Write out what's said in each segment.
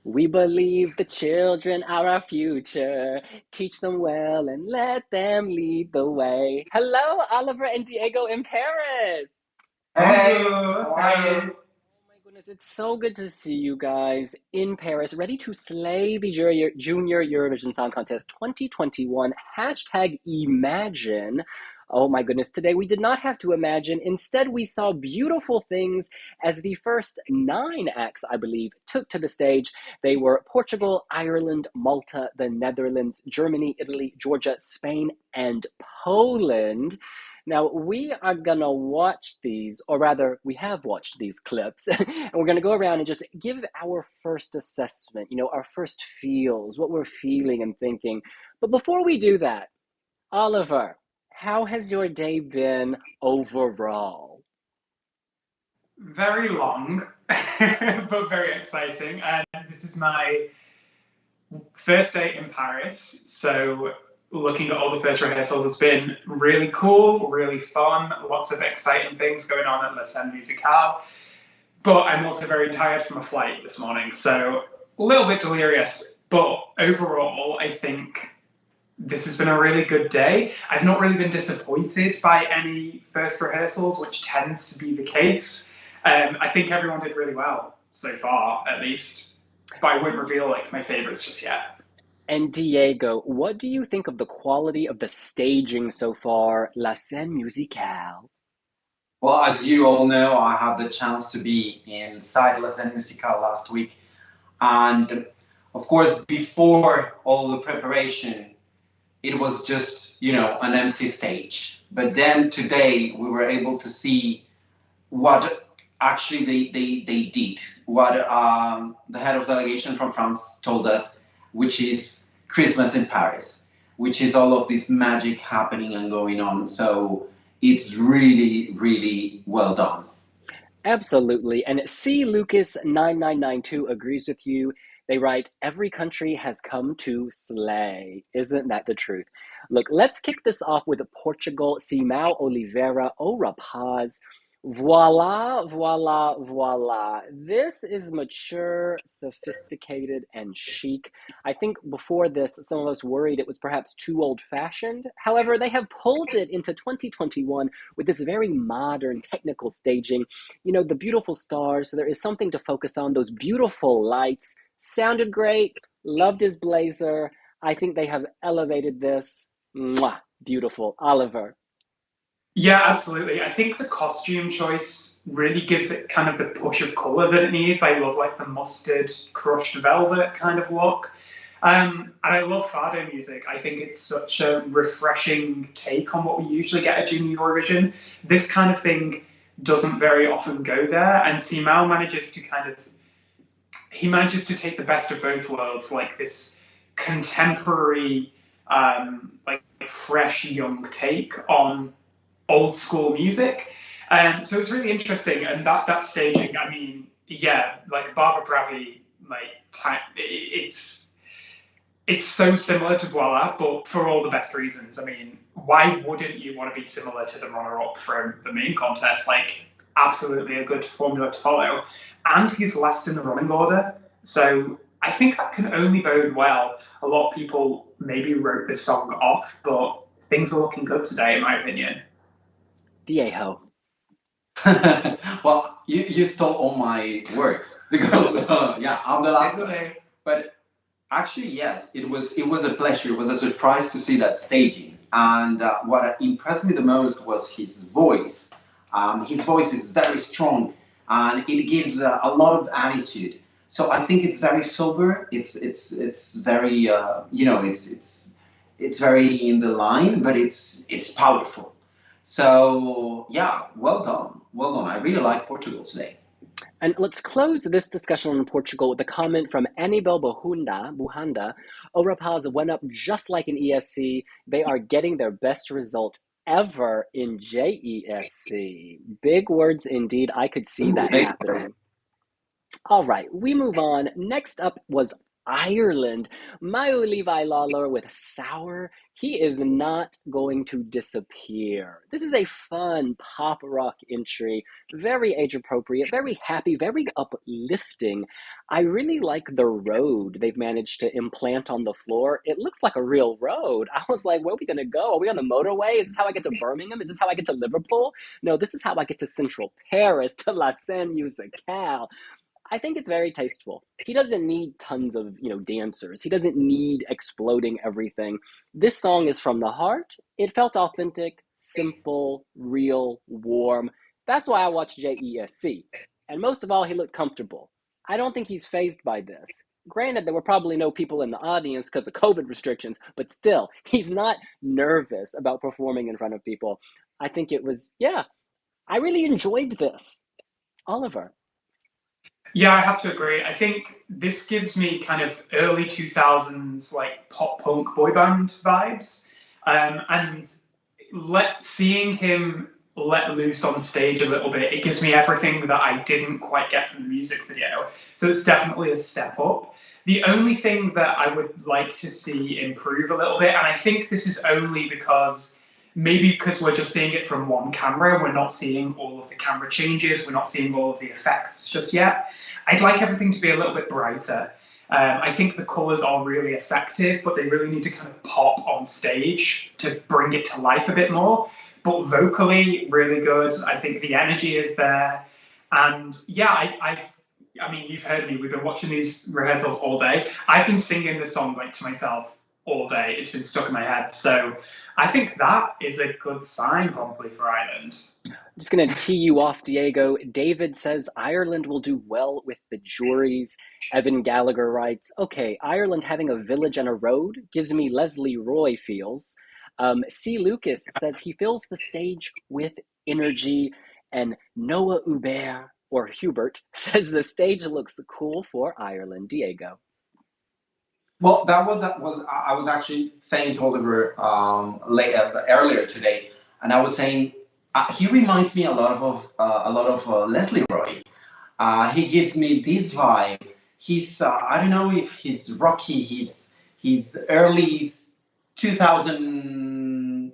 We believe the children are our future. Teach them well and let them lead the way. Hello, Oliver and Diego in Paris. Hey, how are you? Oh my goodness, it's so good to see you guys in Paris, ready to slay the Junior Eurovision Song Contest 2021. Hashtag imagine. Oh my goodness, today we did not have to imagine. Instead, we saw beautiful things as the first 9 acts, I believe, took to the stage. They were Portugal, Ireland, Malta, the Netherlands, Germany, Italy, Georgia, Spain, and Poland. Now, we are gonna watch these, or rather, we have watched these clips, and we're gonna go around and just give our first assessment, our first feels, what we're feeling and thinking. But before we do that, Oliver, how has your day been overall? Very long, but very exciting. And this is my first day in Paris. So, looking at all the first rehearsals has been really cool, really fun, lots of exciting things going on at La Scène Musicale. But I'm also very tired from a flight this morning. So, a little bit delirious. But overall, I think this has been a really good day. I've not really been disappointed by any first rehearsals, which tends to be the case. I think everyone did really well so far, at least. But I won't reveal like my favorites just yet. And Diego, what do you think of the quality of the staging so far, La Scène Musicale? Well, as you all know, I had the chance to be inside La Scène Musicale last week. And of course, before all the preparation, it was just, an empty stage. But then today, we were able to see what actually they did, what the head of delegation from France told us, which is Christmas in Paris, which is all of this magic happening and going on. So it's really, really well done. Absolutely. And C. Lucas9992 agrees with you. They write, every country has come to slay. Isn't that the truth? Look, let's kick this off with Portugal. Simão, Oliveira, O Rapaz. Voila, voila, voila. This is mature, sophisticated, and chic. I think before this, some of us worried it was perhaps too old-fashioned. However, they have pulled it into 2021 with this very modern technical staging, the beautiful stars. So there is something to focus on. Those beautiful lights sounded great. Loved his blazer. I think they have elevated this. Mwah, beautiful. Oliver. Yeah, absolutely. I think the costume choice really gives it kind of the push of color that it needs. I love like the mustard, crushed velvet kind of look. And I love fado music. I think it's such a refreshing take on what we usually get at Junior Eurovision. This kind of thing doesn't very often go there, and Simão manages to take the best of both worlds, like this contemporary, like fresh young take on old school music. So it's really interesting, and that staging. I mean, yeah, like Barbara Pravi, it's so similar to Voila, but for all the best reasons. I mean, why wouldn't you want to be similar to the runner-up from the main contest? Like, absolutely a good formula to follow. And he's last in the running order, so I think that can only bode well. A lot of people maybe wrote this song off, but things are looking good today, in my opinion. Diego. Well, you stole all my words because yeah, I'm the last one. But actually, yes, it was a pleasure. It was a surprise to see that staging. And what impressed me the most was his voice. His voice is very strong, and it gives a lot of attitude. So I think it's very sober. It's very it's very in the line, but it's powerful. So yeah, well done. I really like Portugal today. And let's close this discussion on Portugal with a comment from Anibel Buhanda. O Rapaz went up just like an ESC. They are getting their best result ever in JESC. Big words indeed. I could see that happening. All right, we move on. Next up was Ireland. Maiú, Levi, Lawlor with Saor. He is not going to disappear. This is a fun pop rock entry, very age appropriate, very happy, very uplifting. I really like the road they've managed to implant on the floor. It looks like a real road. I was like, where are we going to go? Are we on the motorway? Is this how I get to Birmingham? Is this how I get to Liverpool? No, this is how I get to Central Paris, to La Seine Musicale. I think it's very tasteful. He doesn't need tons of, dancers. He doesn't need exploding everything. This song is from the heart. It felt authentic, simple, real, warm. That's why I watched JESC. And most of all, he looked comfortable. I don't think he's fazed by this. Granted, there were probably no people in the audience because of COVID restrictions, but still, he's not nervous about performing in front of people. I think it was, I really enjoyed this. Oliver. Yeah, I have to agree. I think this gives me kind of early 2000s like pop punk boy band vibes. And seeing him let loose on stage a little bit, it gives me everything that I didn't quite get from the music video. So it's definitely a step up. The only thing that I would like to see improve a little bit, and I think this is only maybe because we're just seeing it from one camera, we're not seeing all of the camera changes, we're not seeing all of the effects just yet. I'd like everything to be a little bit brighter. I think the colours are really effective, but they really need to kind of pop on stage to bring it to life a bit more. But vocally, really good. I think the energy is there. And yeah, I mean, you've heard me, we've been watching these rehearsals all day. I've been singing this song to myself all day. It's been stuck in my head. So I think that is a good sign probably for Ireland. I'm just going to tee you off, Diego. David says Ireland will do well with the juries. Evan Gallagher writes, okay, Ireland having a village and a road gives me Leslie Roy feels. C. Lucas says he fills the stage with energy. And Noah Hubert says the stage looks cool for Ireland. Diego. Well, that was I was actually saying to Oliver earlier today, and I was saying he reminds me a lot of Leslie Roy. He gives me this vibe. He's I don't know if he's rocky. He's early 2000.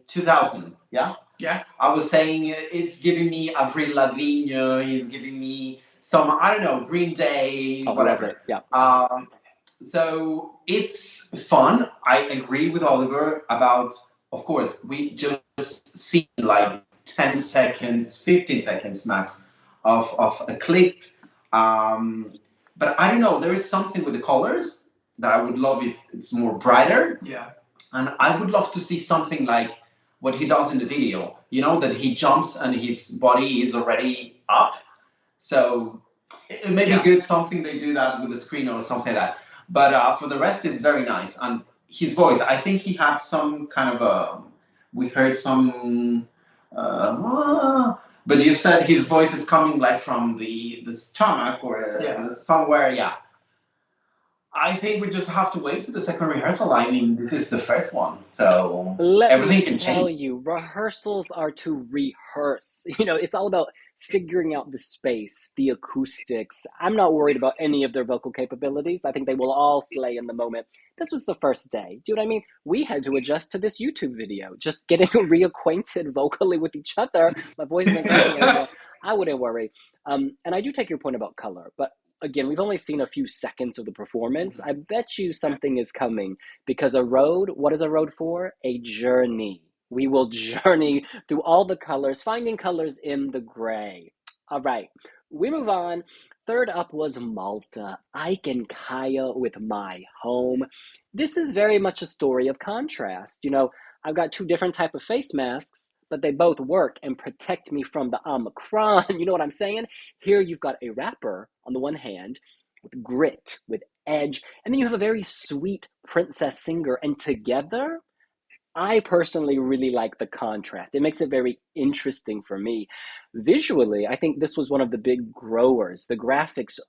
Yeah. Yeah. I was saying it's giving me Avril Lavigne. He's giving me some, I don't know, Green Day, whatever. Yeah. So it's fun. I agree with Oliver about, of course, we just see like 10 seconds, 15 seconds max of a clip. But I don't know, there is something with the colors that I would love. It's more brighter. Yeah. And I would love to see something like what he does in the video, that he jumps and his body is already up. So it may be good, something they do that with the screen or something like that. But for the rest, it's very nice. And his voice, I think he had some kind of we heard some, but you said his voice is coming like from the stomach or somewhere, I think we just have to wait to the second rehearsal. I mean, this is the first one, so everything can change. Let me tell you, rehearsals are to rehearse. It's all about figuring out the space, the acoustics. I'm not worried about any of their vocal capabilities. I think they will all slay in the moment. This was the first day. Do you know what I mean? We had to adjust to this YouTube video, just getting reacquainted vocally with each other. My voice isn't coming anymore. I wouldn't worry. And I do take your point about color, but again, we've only seen a few seconds of the performance. I bet you something is coming because what is a road for? A journey. We will journey through all the colors, finding colors in the gray. All right, we move on. Third up was Malta. Ike and Kaya with My Home. This is very much a story of contrast. I've got two different type of face masks, but they both work and protect me from the Omicron. You know what I'm saying? Here you've got a rapper on the one hand with grit, with edge, and then you have a very sweet princess singer, and together, I personally really like the contrast. It makes it very interesting for me. Visually, I think this was one of the big growers. The graphics,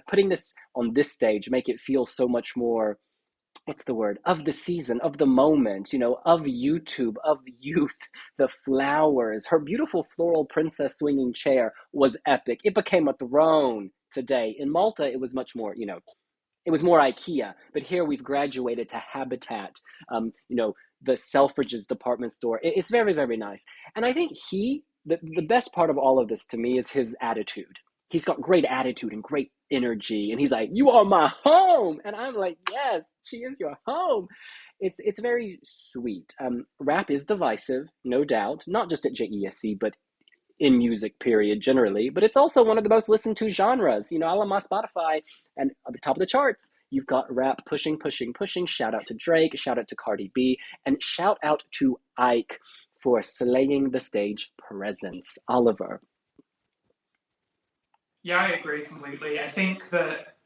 putting this on this stage make it feel so much more, what's the word, of the season, of the moment, of YouTube, of youth, the flowers. Her beautiful floral princess swinging chair was epic. It became a throne today. In Malta, it was much more, it was more IKEA, but here we've graduated to Habitat, the Selfridges department store. It's very, very nice. And I think the best part of all of this to me is his attitude. He's got great attitude and great energy. And he's like, you are my home. And I'm like, yes, she is your home. It's very sweet. Rap is divisive, no doubt, not just at JESC, but in music period generally, but it's also one of the most listened to genres. A la my Spotify, and at the top of the charts, you've got rap pushing. Shout out to Drake, shout out to Cardi B, and shout out to Ike for slaying the stage presence. Oliver. Yeah, I agree completely. I think that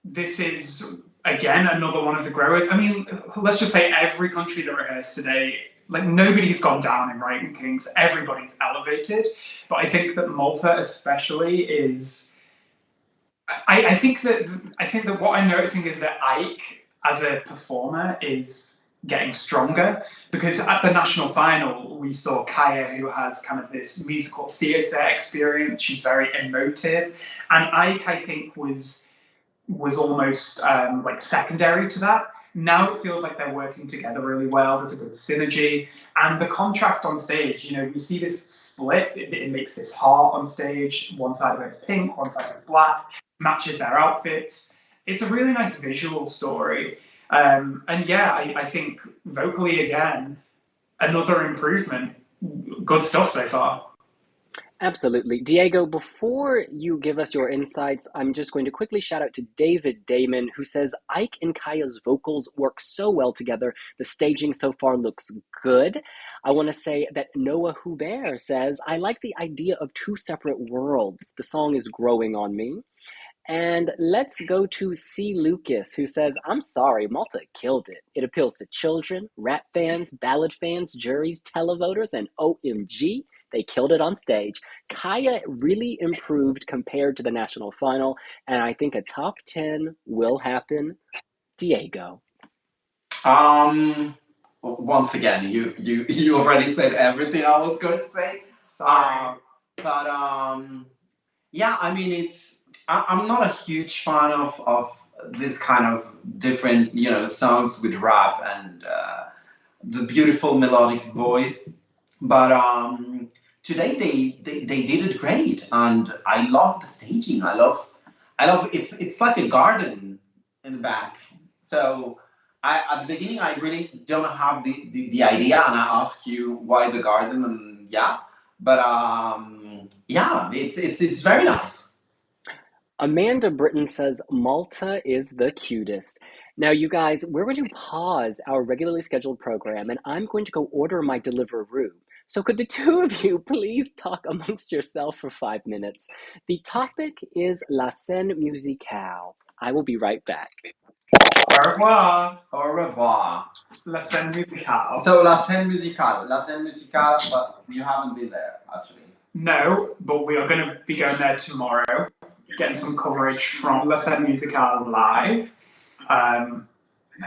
this is, again, another one of the growers. I mean, let's just say every country that rehearsed today, like, nobody's gone down in rankings. Everybody's elevated. But I think that Malta especially is... I think that what I'm noticing is that Ike, as a performer, is getting stronger, because at the national final we saw Kajaia, who has kind of this musical theatre experience. She's very emotive, and Ike, I think, was almost like secondary to that. Now it feels like they're working together really well. There's a good synergy, and the contrast on stage. We see this split. It makes this heart on stage. One side of it's pink, one side is black. Matches their outfits. It's a really nice visual story. And yeah, I think vocally, again, another improvement. Good stuff so far. Absolutely. Diego, before you give us your insights, I'm just going to quickly shout out to David Damon, who says, Ike and Kaia's vocals work so well together. The staging so far looks good. I want to say that Noah Hubert says, I like the idea of two separate worlds. The song is growing on me. And let's go to C. Lucas, who says, I'm sorry, Malta killed it. It appeals to children, rap fans, ballad fans, juries, televoters, and OMG, they killed it on stage. Kajaia really improved compared to the national final, and I think a top 10 will happen. Diego. Once again, you already said everything I was going to say. Sorry. Yeah, I mean, I'm not a huge fan of this kind of different, songs with rap and the beautiful melodic voice. But today they did it great, and I love the staging. I love it's like a garden in the back. So at the beginning I really don't have the idea, and I ask you why the garden, and but it's very nice. Amanda Britton says, Malta is the cutest. Now, you guys, we're going to pause our regularly scheduled program, and I'm going to go order my Deliveroo. So could the two of you please talk amongst yourself for 5 minutes? The topic is la scène musicale. I will be right back. Au revoir. Au revoir. La scène musicale. So la scène musicale, but you haven't been there, actually. No, but we are going to be going there tomorrow, getting some coverage from La Scène Musicale live. And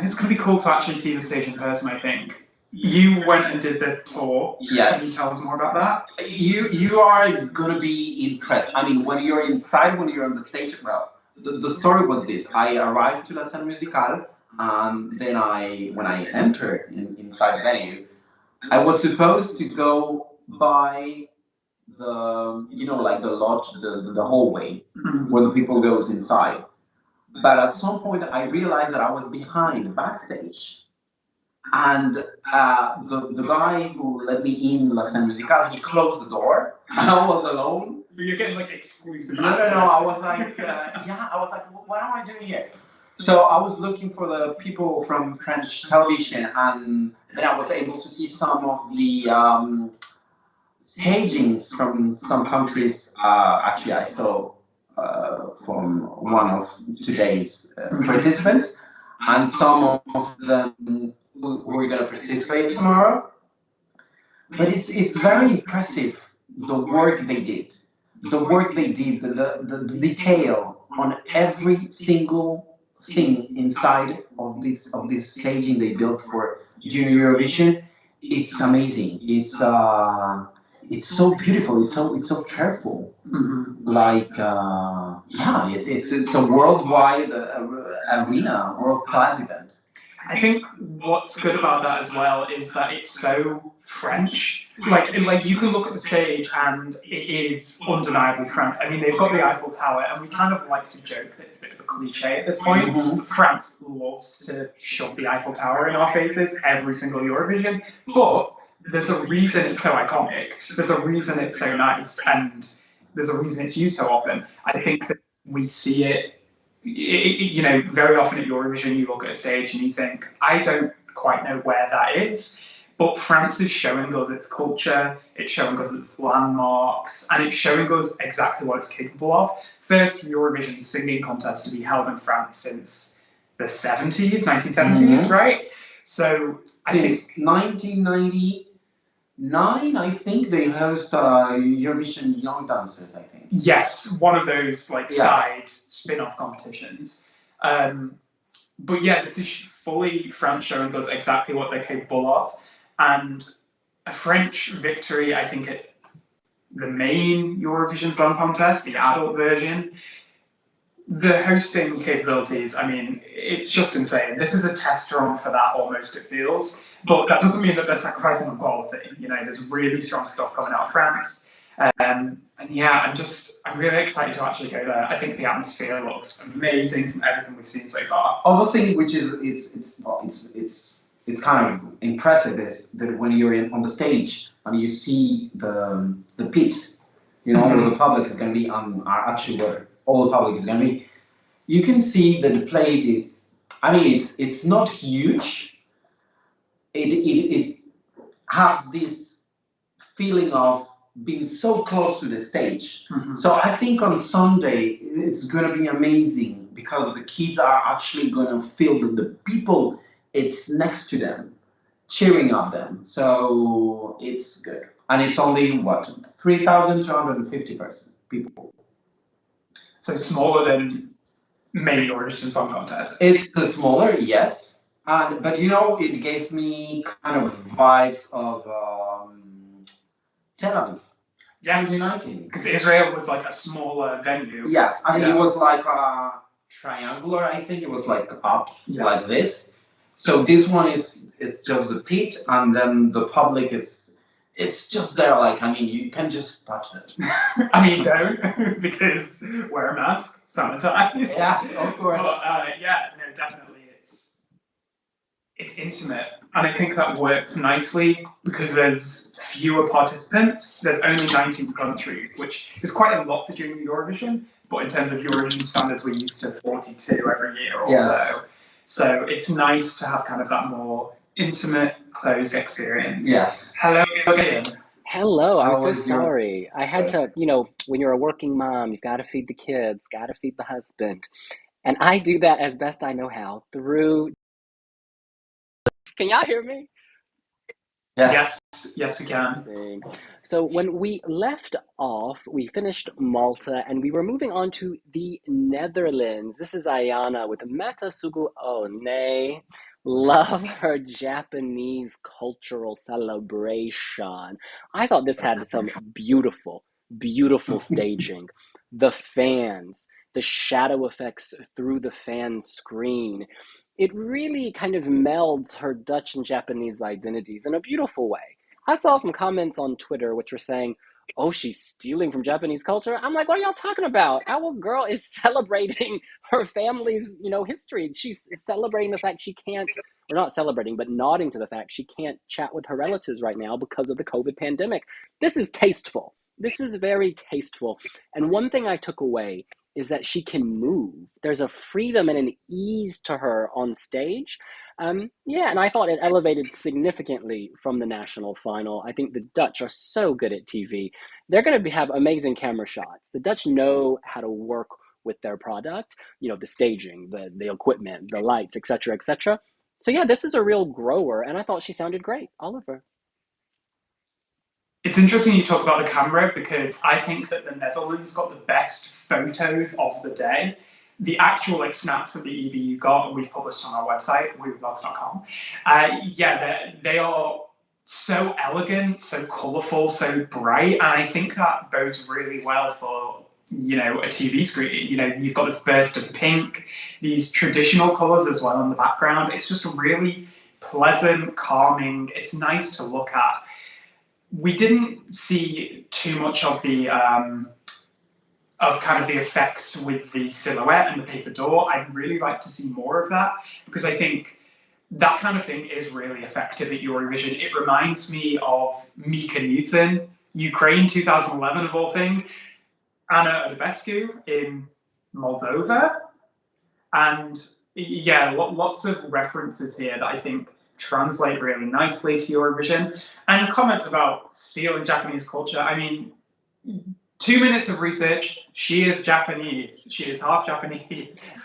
it's going to be cool to actually see the stage in person, I think. You went and did the tour. Yes. Can you tell us more about that? You are going to be impressed. I mean, when you're inside, when you're on the stage, well, the story was this. I arrived to La Scène Musicale, and then when I entered inside the venue, I was supposed to go by the the lodge, the hallway, where the people goes inside. But at some point I realized that I was behind backstage, and the guy who let me in La Scène Musicale, he closed the door, and I was alone. So you're getting like exclusive No, I was like what am I doing here? So I was looking for the people from French television, and then I was able to see some of the stagings from some countries. Actually, I saw from one of today's participants, and some of them who are going to participate tomorrow. But it's very impressive, the work they did, the detail on every single thing inside of this staging they built for Junior Eurovision. It's amazing. it's so beautiful. It's so careful. Mm-hmm. Like it's a worldwide arena, world class event. I think what's good about that as well is that it's so French. Like you can look at the stage and it is undeniably France. I mean, they've got the Eiffel Tower, and we kind of like to joke that it's a bit of a cliche at this point. Mm-hmm. But France loves to shove the Eiffel Tower in our faces every single Eurovision. But there's a reason it's so iconic. There's a reason it's so nice, and there's a reason it's used so often. I think that we see it. You know, very often at Eurovision, you look at a stage and you think, I don't quite know where that is. But France is showing us its culture, it's showing us its landmarks, and it's showing us exactly what it's capable of. First Eurovision singing contest to be held in France since the 70s, 1970s, right? So since 1999, I think they host Eurovision Young Dancers, I think. Yes, one of those side spin-off competitions. But yeah, this is fully France showing us exactly what they're capable of. And a French victory, I think, at the main Eurovision Song Contest, the adult version, the hosting capabilities, I mean, it's just insane. This is a test run for that, almost, it feels. But that doesn't mean that they're sacrificing on quality. You know, there's really strong stuff coming out of France. And yeah, I'm really excited to actually go there. I think the atmosphere looks amazing from everything we've seen so far. Other thing which is it's kind of impressive is that when you're on the stage and you see the pit, you know, where the public is going to be actually where all the public is going to be, you can see that the place is, I mean, it's not huge. It has this feeling of being so close to the stage. Mm-hmm. So I think on Sunday it's going to be amazing because the kids are actually going to feel that the people it's next to them cheering on them. So it's good. And it's only, 3,250 people. So smaller than main Eurovision Song Contest. It's smaller, yes. But you know, it gives me kind of vibes of Tel Aviv. Yes, 2019. Because Israel was like a smaller venue. Yes, and it was like triangular, I think. It was like up like this. So this one it's just the pit, and then the public it's just there. Like, I mean, you can just touch it. I mean, don't, because wear a mask, sanitize. Yes, of course. But yeah, no, definitely, it's intimate, and I think that works nicely because there's fewer participants. There's only 19 countries, which is quite a lot for Junior Eurovision. But in terms of Eurovision standards, we're used to 42 every year or so. So it's nice to have kind of that more intimate, closed experience. Yes. Hello again. Hello, I'm so sorry. I had to, you know, when you're a working mom, you've got to feed the kids, got to feed the husband. And I do that as best I know how through... Can y'all hear me? Yeah. Yes, we can. So when we left off, we finished Malta and we were moving on to the Netherlands. This is Ayana with Meta Sugu One. Love her Japanese cultural celebration. I thought this had some beautiful, beautiful staging. The fans, the shadow effects through the fan screen. It really kind of melds her Dutch and Japanese identities in a beautiful way. I saw some comments on Twitter which were saying, oh, she's stealing from Japanese culture. I'm like, what are y'all talking about? Our girl is celebrating her family's, you know, history. She's celebrating the fact she can't, or not celebrating, but nodding to the fact she can't chat with her relatives right now because of the COVID pandemic. This is tasteful. This is very tasteful. And one thing I took away is that she can move. There's a freedom and an ease to her on stage. Yeah, and I thought it elevated significantly from the national final. I think the Dutch are so good at TV. They're going to have amazing camera shots. The Dutch know how to work with their product, you know, the staging, the equipment, the lights, etc., etc. So yeah, this is a real grower, and I thought she sounded great. Oliver. It's interesting you talk about the camera because I think that the Netherlands got the best photos of the day. The actual snaps that the EBU got, we've published on our website, wiwibloggs.com. Yeah, they are so elegant, so colourful, so bright, and I think that bodes really well for, you know, a TV screen. You know, you've got this burst of pink, these traditional colours as well in the background. It's just really pleasant, calming. It's nice to look at. We didn't see too much of the kind of the effects with the silhouette and the paper door. I'd really like to see more of that, because I think that kind of thing is really effective at Eurovision. It reminds me of Mika Newton, Ukraine 2011 of all things, Anna Odebescu in Moldova. And yeah, lots of references here that I think translate really nicely to Eurovision. And comments about stealing Japanese culture. I mean, 2 minutes of research, she is Japanese. She is half Japanese.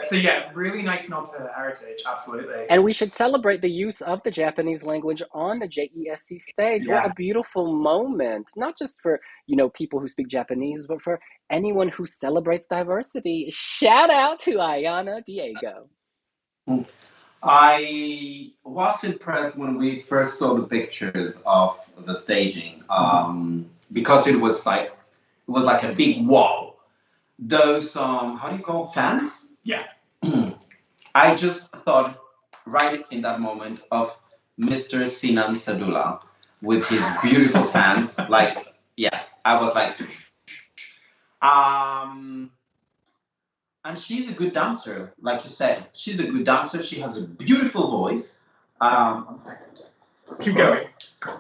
So yeah, really nice nod to her heritage, absolutely. And we should celebrate the use of the Japanese language on the JESC stage. Yeah. What a beautiful moment, not just for, you know, people who speak Japanese, but for anyone who celebrates diversity. Shout out to Ayana Diego. I was impressed when we first saw the pictures of the staging, because it was like a big wall. Those how do you call fans? Yeah. I just thought right in that moment of Mr. Sinan Sadullah with his beautiful fans. Like, yes, I was like, and she's a good dancer, like you said. She's a good dancer. She has a beautiful voice. 1 second. Keep going.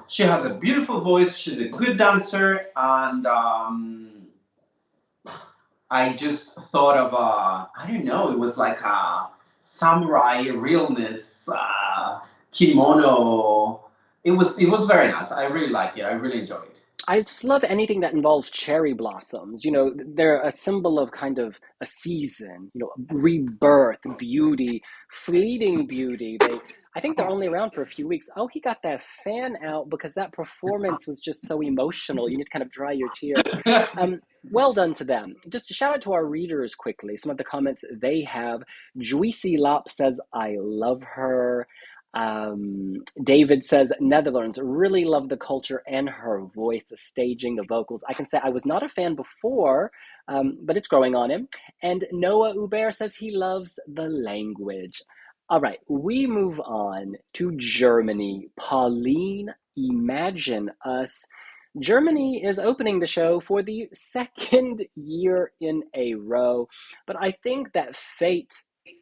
She has a beautiful voice. She's a good dancer, and I just thought of I don't know. It was like a samurai realness, kimono. It was very nice. I really like it. I really enjoyed it. I just love anything that involves cherry blossoms. You know, they're a symbol of kind of a season, you know, rebirth, beauty, fleeting beauty. I think they're only around for a few weeks. Oh, he got that fan out because that performance was just so emotional. You need to kind of dry your tears. Well done to them. Just a shout out to our readers quickly. Some of the comments they have. Juicy Lop says, I love her. David says, Netherlands, really love the culture and her voice, the staging, the vocals. I can say I was not a fan before, but it's growing on him. And Noah Hubert says he loves the language. All right, we move on to Germany. Pauline, imagine us. Germany is opening the show for the second year in a row, but I think that fate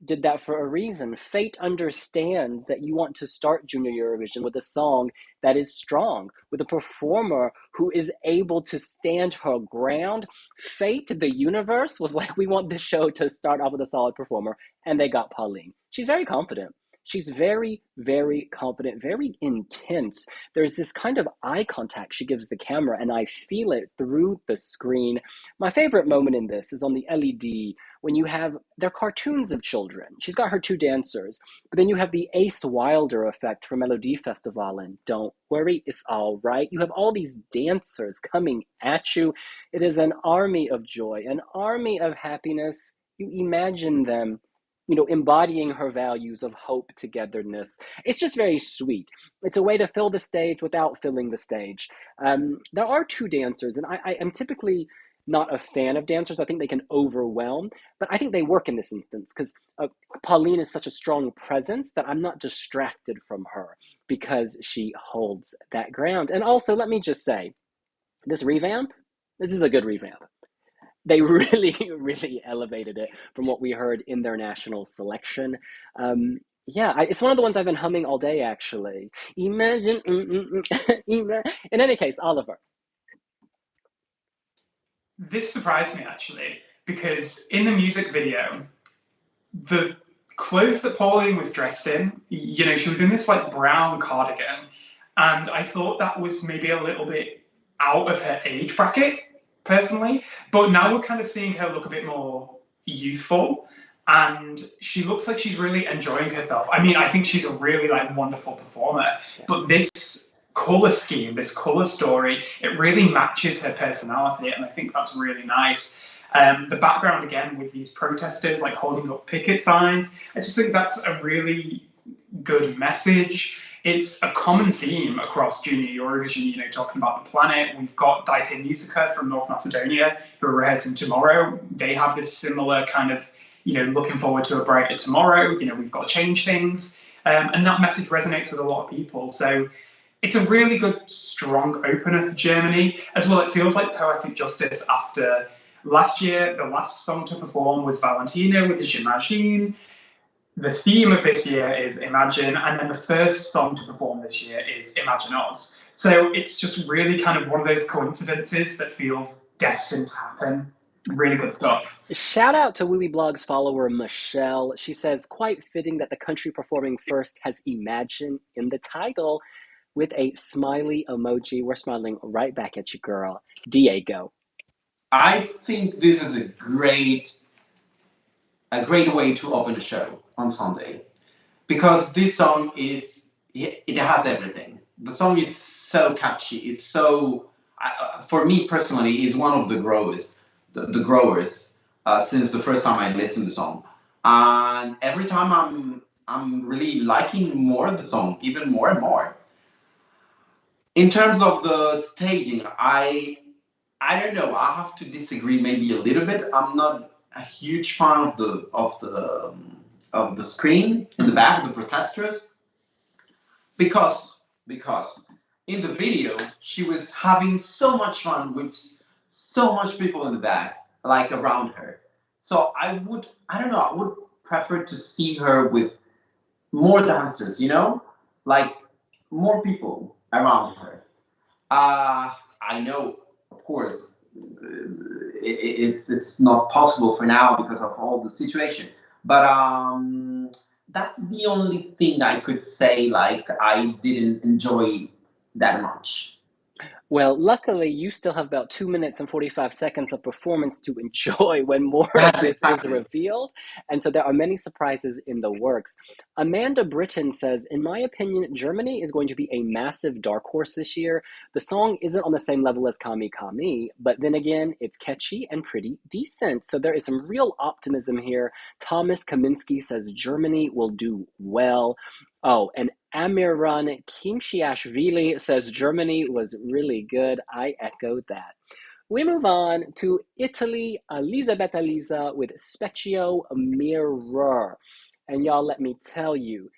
did that for a reason. Fate understands that you want to start Junior Eurovision with a song that is strong, with a performer who is able to stand her ground. Fate, the universe, was like, we want this show to start off with a solid performer, and they got Pauline. She's very confident. She's very, very confident, very intense. There's this kind of eye contact she gives the camera, and I feel it through the screen. My favorite moment in this is on the LED when you have, they're cartoons of children. She's got her two dancers, but then you have the Ace Wilder effect from Melodiefestivalen and Don't Worry, It's All Right. You have all these dancers coming at you. It is an army of joy, an army of happiness. You imagine them, you know, embodying her values of hope, togetherness. It's just very sweet. It's a way to fill the stage without filling the stage. There are two dancers, and I am typically not a fan of dancers. I think they can overwhelm, but I think they work in this instance because Pauline is such a strong presence that I'm not distracted from her because she holds that ground. And also, let me just say, this revamp, this is a good revamp. They really, really elevated it from what we heard in their national selection. Yeah, it's one of the ones I've been humming all day, actually. Imagine. In any case, Oliver. This surprised me, actually, because in the music video, the clothes that Pauline was dressed in, you know, she was in this like brown cardigan, and I thought that was maybe a little bit out of her age bracket, personally. But now we're kind of seeing her look a bit more youthful, and she looks like she's really enjoying herself. I mean, I think she's a really like wonderful performer, but this color scheme, this color story, it really matches her personality, and I think that's really nice. The background again with these protesters like holding up picket signs, I just think that's a really good message. It's a common theme across Junior Eurovision, you know, talking about the planet. We've got Dite Musica from North Macedonia who are rehearsing tomorrow. They have this similar kind of, you know, looking forward to a brighter tomorrow. You know, we've got to change things. And that message resonates with a lot of people. So it's a really good, strong opener for Germany. As well, it feels like poetic justice after last year. The last song to perform was Valentina with the J'imagine. The theme of this year is Imagine, and then the first song to perform this year is Imagine Us. So it's just really kind of one of those coincidences that feels destined to happen. Really good stuff. Shout out to Wiwibloggs follower Michelle. She says, quite fitting that the country performing first has Imagine in the title, with a smiley emoji. We're smiling right back at you, girl. Diego. I think this is a great way to open a show on Sunday, because this song it has everything. The song is so catchy. It's so, for me personally, is one of the growers since the first time I listened to the song, and every time I'm really liking more of the song, even more and more. In terms of the staging, I don't know. I have to disagree maybe a little bit. I'm not a huge fan of the screen in the back, the protesters, because in the video she was having so much fun with so much people in the back, like around her. So I don't know. I would prefer to see her with more dancers, you know, like more people around her. I know, of course, it's not possible for now because of all the situation. But that's the only thing I could say. Like, I didn't enjoy that much. Well, luckily, you still have about 2 minutes and 45 seconds of performance to enjoy when more That's of this is exactly. revealed. And so there are many surprises in the works. Amanda Britton says, in my opinion, Germany is going to be a massive dark horse this year. The song isn't on the same level as Kami Kami, but then again, it's catchy and pretty decent. So there is some real optimism here. Thomas Kaminsky says Germany will do well. Oh, and Amiran Kimshiashvili says Germany was really good. I echo that. We move on to Italy, Elisabetta Lizza with Specchio Mirror. And y'all, let me tell you,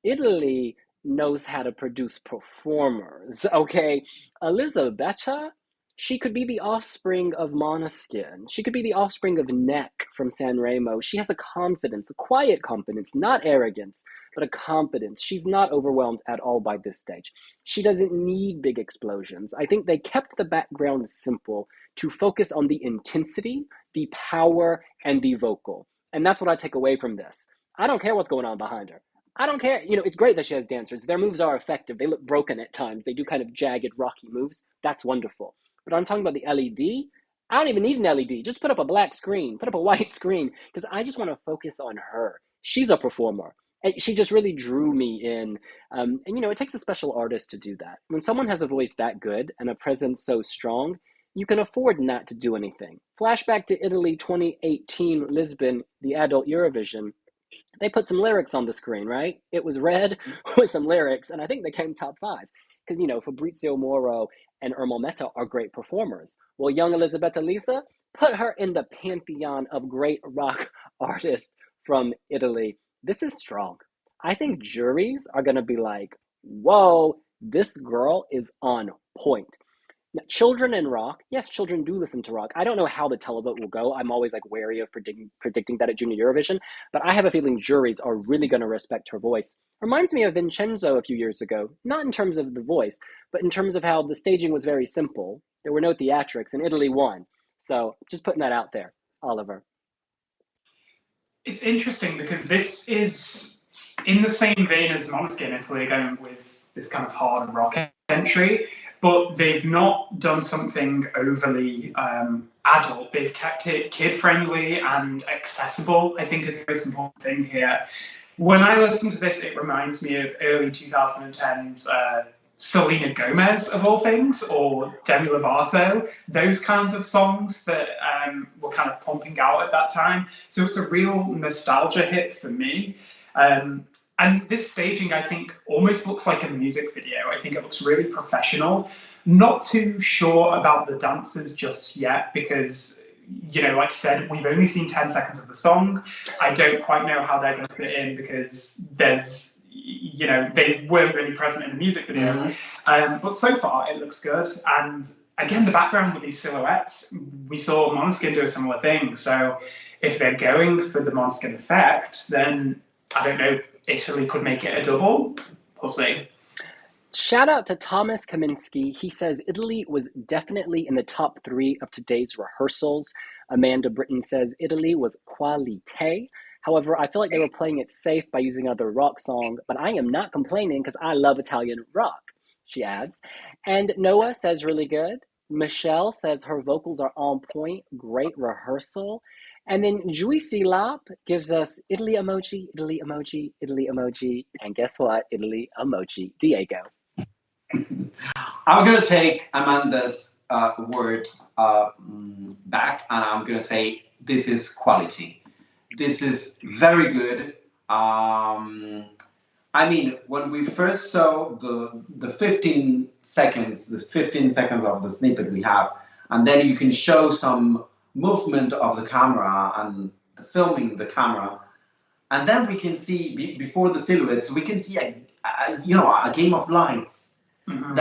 Italy knows how to produce performers, okay? Elisabetta, she could be the offspring of Måneskin. She could be the offspring of Neck from Sanremo. She has a confidence, a quiet confidence, not arrogance, but a confidence. She's not overwhelmed at all by this stage. She doesn't need big explosions. I think they kept the background simple to focus on the intensity, the power, and the vocal. And that's what I take away from this. I don't care what's going on behind her. I don't care. You know, it's great that she has dancers. Their moves are effective. They look broken at times. They do kind of jagged, rocky moves. That's wonderful. But I'm talking about the LED. I don't even need an LED. Just put up a black screen, put up a white screen, because I just want to focus on her. She's a performer. And she just really drew me in. And, you know, it takes a special artist to do that. When someone has a voice that good and a presence so strong, you can afford not to do anything. Flashback to Italy 2018, Lisbon, the adult Eurovision. They put some lyrics on the screen, right? It was red with some lyrics, and I think they came top 5. Because, you know, Fabrizio Moro and Ermal Meta are great performers. Well, young Elisabetta Lizza, put her in the pantheon of great rock artists from Italy. This is strong. I think juries are going to be like, whoa, this girl is on point. Now, children in rock, yes, children do listen to rock. I don't know how the televote will go. I'm always like wary of predicting that at Junior Eurovision, but I have a feeling juries are really going to respect her voice. Reminds me of Vincenzo a few years ago, not in terms of the voice, but in terms of how the staging was very simple. There were no theatrics, and Italy won. So just putting that out there, Oliver. It's interesting because this is in the same vein as Måneskin. Italy going with this kind of hard rock entry, but they've not done something overly adult. They've kept it kid-friendly and accessible, I think is the most important thing here. When I listen to this, it reminds me of early 2010s Selena Gomez, of all things, or Demi Lovato, those kinds of songs that were kind of pumping out at that time. So it's a real nostalgia hit for me. And this staging, I think, almost looks like a music video. I think it looks really professional. Not too sure about the dancers just yet because, like you said, we've only seen 10 seconds of the song. I don't quite know how they're going to fit in because they weren't really present in the music video. Mm-hmm. But so far, it looks good. And again, the background with these silhouettes, we saw Måneskin do a similar thing. So if they're going for the Måneskin effect, then I don't know, Italy could make it a double. We'll see. Shout out to Thomas Kaminsky. He says Italy was definitely in the top 3 of today's rehearsals. Amanda Britton says Italy was qualité. However, I feel like they were playing it safe by using another rock song, but I am not complaining because I love Italian rock, she adds. And Noah says really good. Michelle says her vocals are on point. Great rehearsal. And then Juicy Lop gives us Italy emoji, Italy emoji, Italy emoji. And guess what? Italy emoji. Diego. I'm going to take Amanda's word back, and I'm going to say this is quality. This is very good. I mean, when we first saw the 15 seconds of the snippet we have, and then you can show some movement of the camera and the filming the camera, and then we can see before the silhouettes, we can see a game of lights. Mm-hmm.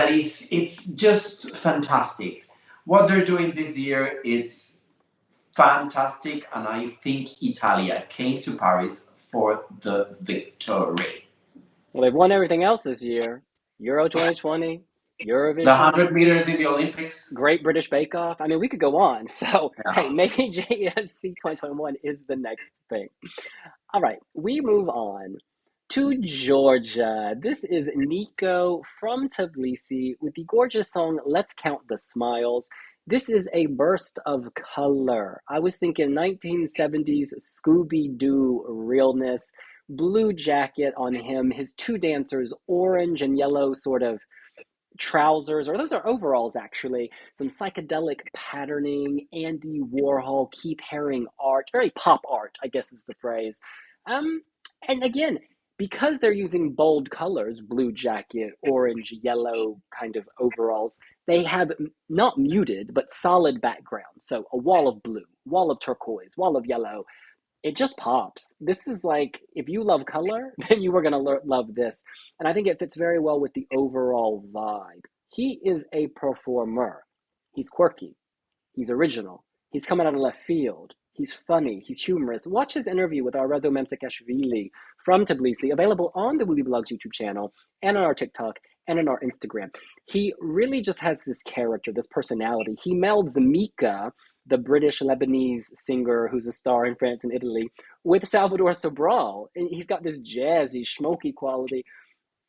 It's just fantastic. What they're doing this year, it's fantastic, and I think Italia came to Paris for the victory. Well, they've won everything else this year. Euro 2020, Eurovision. The 100 meters in the Olympics. Great British Bake Off. I mean, we could go on. So, Hey, maybe JESC 2021 is the next thing. All right, we move on to Georgia. This is Niko from Tbilisi with the gorgeous song Let's Count the Smiles. This is a burst of color. I was thinking 1970s Scooby-Doo realness. Blue jacket on him, his 2 dancers, orange and yellow sort of trousers, or those are overalls actually, some psychedelic patterning, Andy Warhol, Keith Haring art, very pop art, I guess is the phrase. And again, because they're using bold colors, blue jacket, orange, yellow kind of overalls, they have not muted, but solid background. So a wall of blue, wall of turquoise, wall of yellow. It just pops. This is like, if you love color, then you are going to love this. And I think it fits very well with the overall vibe. He is a performer. He's quirky. He's original. He's coming out of left field. He's funny. He's humorous. Watch his interview with our Rezo Memsekashvili from Tbilisi, available on the Wiwibloggs YouTube channel and on our TikTok and on our Instagram. He really just has this character, this personality. He melds Mika, the British Lebanese singer who's a star in France and Italy, with Salvador Sobral. And he's got this jazzy, smoky quality.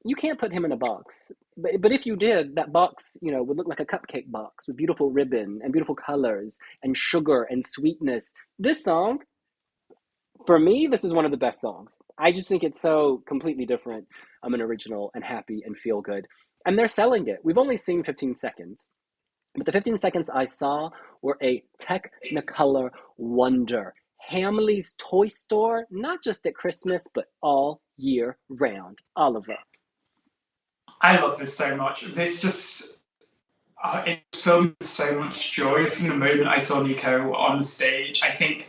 You can't put him in a box. But if you did, that box, would look like a cupcake box with beautiful ribbon and beautiful colors and sugar and sweetness. This song, for me, this is one of the best songs. I just think it's so completely different. I'm an original and happy and feel good. And they're selling it. We've only seen 15 seconds. But the 15 seconds I saw were a Technicolor wonder. Hamley's toy store, not just at Christmas, but all year round. Oliver. I love this so much. This just, it filled me with so much joy from the moment I saw Niko on stage. I think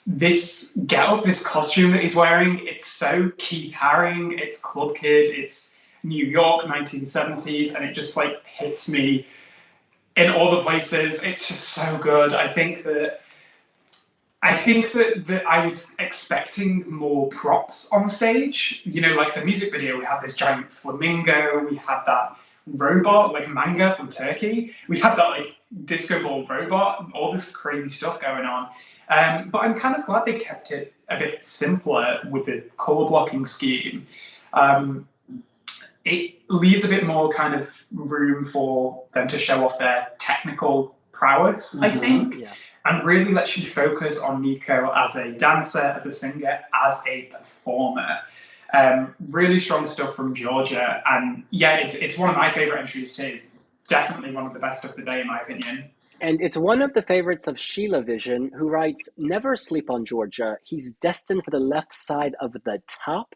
this getup, this costume that he's wearing, it's so Keith Haring, it's Club Kid, it's New York 1970s, and it just like hits me in all the places. It's just so good. I think that I was expecting more props on stage. Like the music video, we had this giant flamingo, we had that robot, like manga from Turkey. We had that like disco ball robot, all this crazy stuff going on. But I'm kind of glad they kept it a bit simpler with the color blocking scheme. It leaves a bit more kind of room for them to show off their technical prowess, I think, and really lets you focus on Niko as a dancer, as a singer, as a performer. Really strong stuff from Georgia, and yeah, it's one of my favorite entries too. Definitely one of the best of the day, in my opinion. And it's one of the favorites of Sheila Vision, who writes, "Never sleep on Georgia. He's destined for the left side of the top."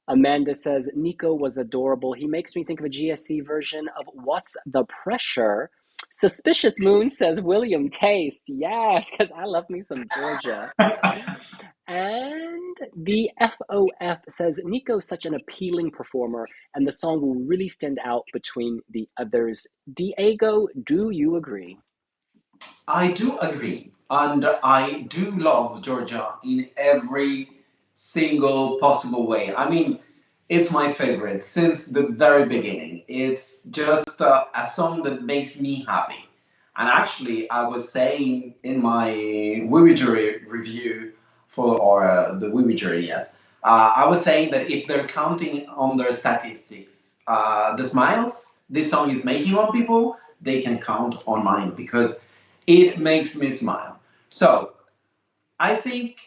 Amanda says, Niko was adorable. He makes me think of a GSC version of What's the Pressure? Suspicious Moon says, William Taste. Yes, because I love me some Georgia. And the FOF says, Niko's such an appealing performer, and the song will really stand out between the others. Diego, do you agree? I do agree, and I do love Georgia in every single possible way. I mean, it's my favorite since the very beginning. It's just a song that makes me happy. And actually, I was saying in my Wiwibloggs review or the Wiwibloggs, yes, I was saying that if they're counting on their statistics, the smiles this song is making on people, they can count on mine because it makes me smile. So I think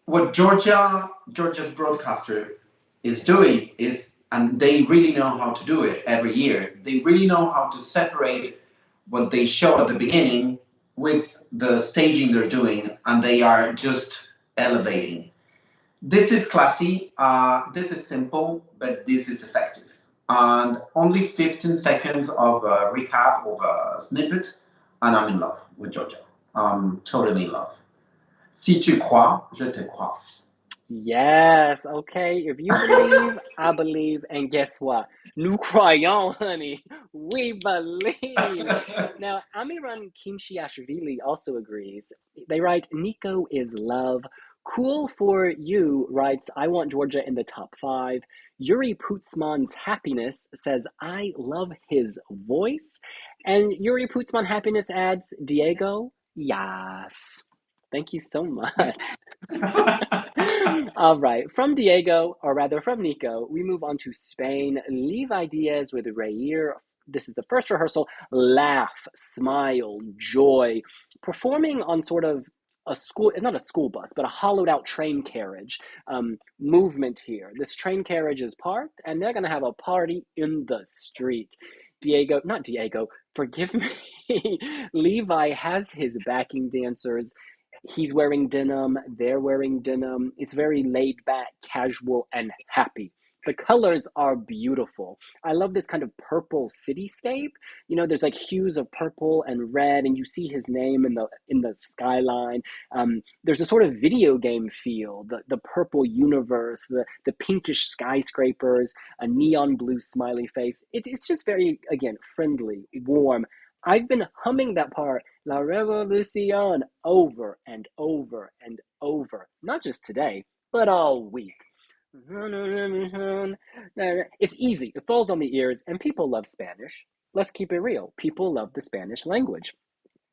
what Georgia's broadcaster is doing is, and they really know how to do it every year. They really know how to separate what they show at the beginning with the staging they're doing, and they are just elevating. This is classy. This is simple, but this is effective. And only 15 seconds of a recap of a snippet, and I'm in love with Georgia. I'm totally in love. Si tu crois, je te crois. Yes, okay. If you believe, I believe, and guess what? Nous croyons, honey. We believe. Now, Amiran Kimchiashvili also agrees. They write, Niko is love. Cool for you writes, I want Georgia in the top 5. Yuri Putzman's happiness says, I love his voice. And Yuri Putzman happiness adds, Diego, yes. Thank you so much. All right, from Diego, or rather from Niko, we move on to Spain. Levi Díaz with Reír. This is the first rehearsal. Laugh, smile, joy. Performing on sort of a school, not a school bus, but a hollowed out train carriage movement here. This train carriage is parked, and they're going to have a party in the street. Not Diego, forgive me. Levi has his backing dancers. He's wearing denim, they're wearing denim. It's very laid back, casual, and happy. The colors are beautiful. I love this kind of purple cityscape. You know, there's like hues of purple and red, and you see his name in the skyline. There's a sort of video game feel, the purple universe, the pinkish skyscrapers, a neon blue smiley face. It's just very, again, friendly, warm. I've been humming that part, La Revolucion, over and over and over. Not just today, but all week. It's easy, it falls on the ears, and people love Spanish. Let's keep it real. People love the Spanish language.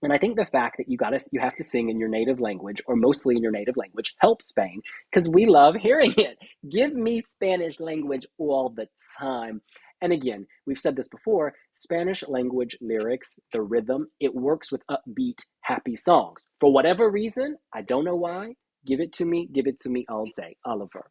And I think the fact that you have to sing in your native language, or mostly in your native language, helps Spain, because we love hearing it. Give me Spanish language all the time. And again, we've said this before, Spanish language lyrics, the rhythm, it works with upbeat, happy songs. For whatever reason, I don't know why, give it to me all day. Oliver.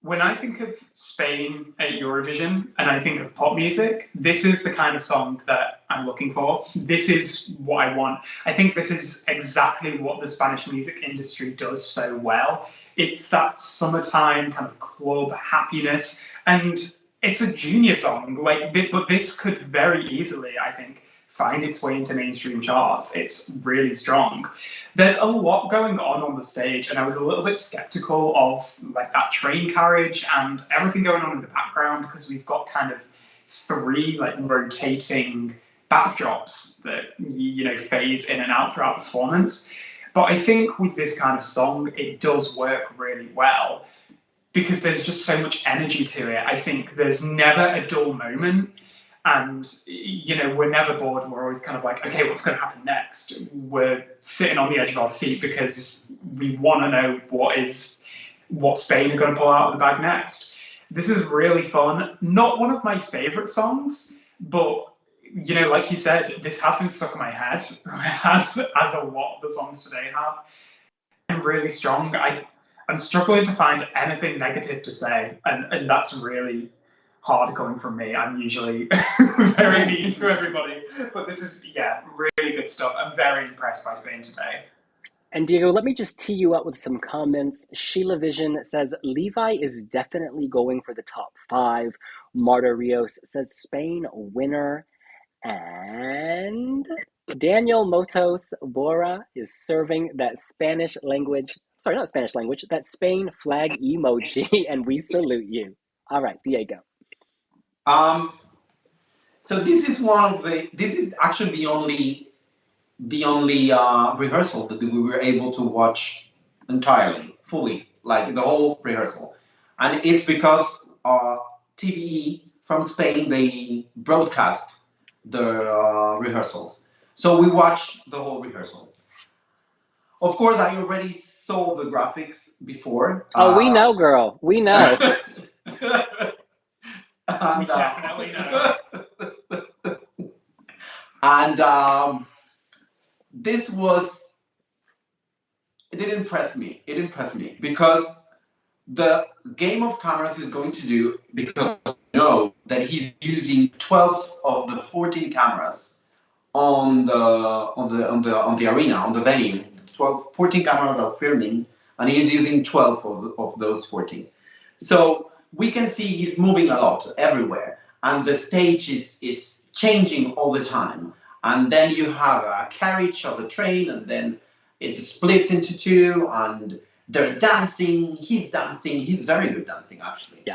When I think of Spain at Eurovision and I think of pop music, this is the kind of song that I'm looking for. This is what I want. I think this is exactly what the Spanish music industry does so well. It's that summertime kind of club happiness, and it's a junior song. But this could very easily, I think, find its way into mainstream charts. It's really strong. There's a lot going on the stage, and I was a little bit skeptical of like that train carriage and everything going on in the background, because we've got kind of 3 like rotating backdrops that phase in and out throughout the performance. But I think with this kind of song, it does work really well because there's just so much energy to it. I think there's never a dull moment. And, we're never bored. We're always kind of like, okay, what's going to happen next? We're sitting on the edge of our seat because we want to know what Spain are going to pull out of the bag next. This is really fun. Not one of my favorite songs, but, like you said, this has been stuck in my head, as a lot of the songs today have. I'm really strong. I'm struggling to find anything negative to say, and that's really hard coming from me. I'm usually very mean to everybody, but this is really good stuff. I'm very impressed by Spain today. And Diego, let me just tee you up with some comments. Sheila Vision says Levi is definitely going for the top 5. Marta Rios says Spain winner. And Daniel Motos Bora is serving that Spanish language, sorry, not Spanish language, that Spain flag emoji, and we salute you. All right, Diego. So this is actually the only rehearsal that we were able to watch entirely, fully, like the whole rehearsal. And it's because TVE from Spain, they broadcast the rehearsals. So we watched the whole rehearsal. Of course, I already saw the graphics before. Oh, we know, girl. We know. We definitely know. And this was, it did impress me. It impressed me because the game of cameras is going to do, because you know that he's using 12 of the 14 cameras on the arena, on the venue. 14 cameras are filming, and he's using 12 of those 14. So we can see he's moving a lot everywhere, and the stage is changing all the time. And then you have a carriage of a train, and then it splits into two, and they're dancing. He's dancing. He's very good dancing, actually. Yeah.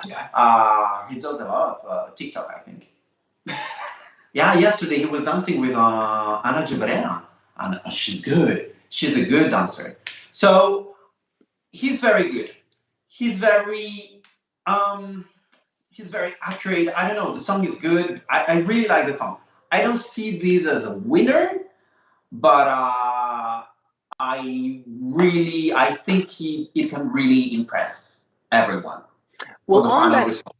He does a lot of TikTok, I think. Yeah, yesterday he was dancing with Ana Cabrera, and she's good. She's a good dancer. So he's very good. He's very accurate. I don't know. The song is good. I really like the song. I don't see this as a winner, but I think it can really impress everyone for the final result.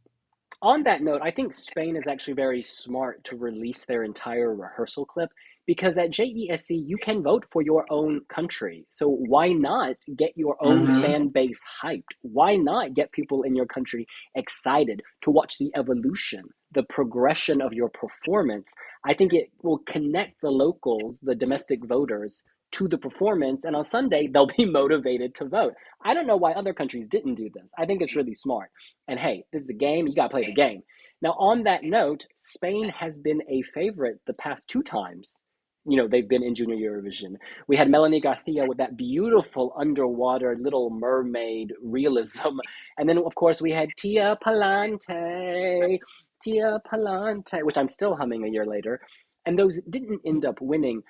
On that note, I think Spain is actually very smart to release their entire rehearsal clip, because at JESC you can vote for your own country. So why not get your own fan base hyped? Why not get people in your country excited to watch the evolution, the progression of your performance? I think it will connect the locals, the domestic voters, to the performance, and on Sunday they'll be motivated to vote. I don't know why other countries didn't do this. I think it's really smart. And hey, this is a game, you gotta play the game. Now, on that note, Spain has been a favorite the past 2 times. You know, they've been in Junior Eurovision. We had Melanie Garcia with that beautiful underwater Little Mermaid realism. And then, of course, we had Tia Palante, which I'm still humming a year later. And those didn't end up winning.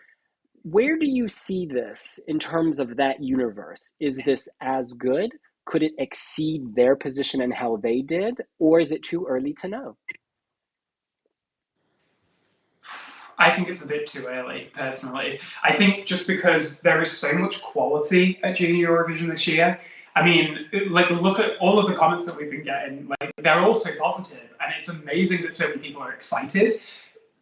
Where do you see this in terms of that universe? Is this as good? Could it exceed their position and how they did? Or is it too early to know? I think it's a bit too early, personally. I think just because there is so much quality at Junior Eurovision this year. I mean, like, look at all of the comments that we've been getting. Like, they're all so positive, and it's amazing that so many people are excited.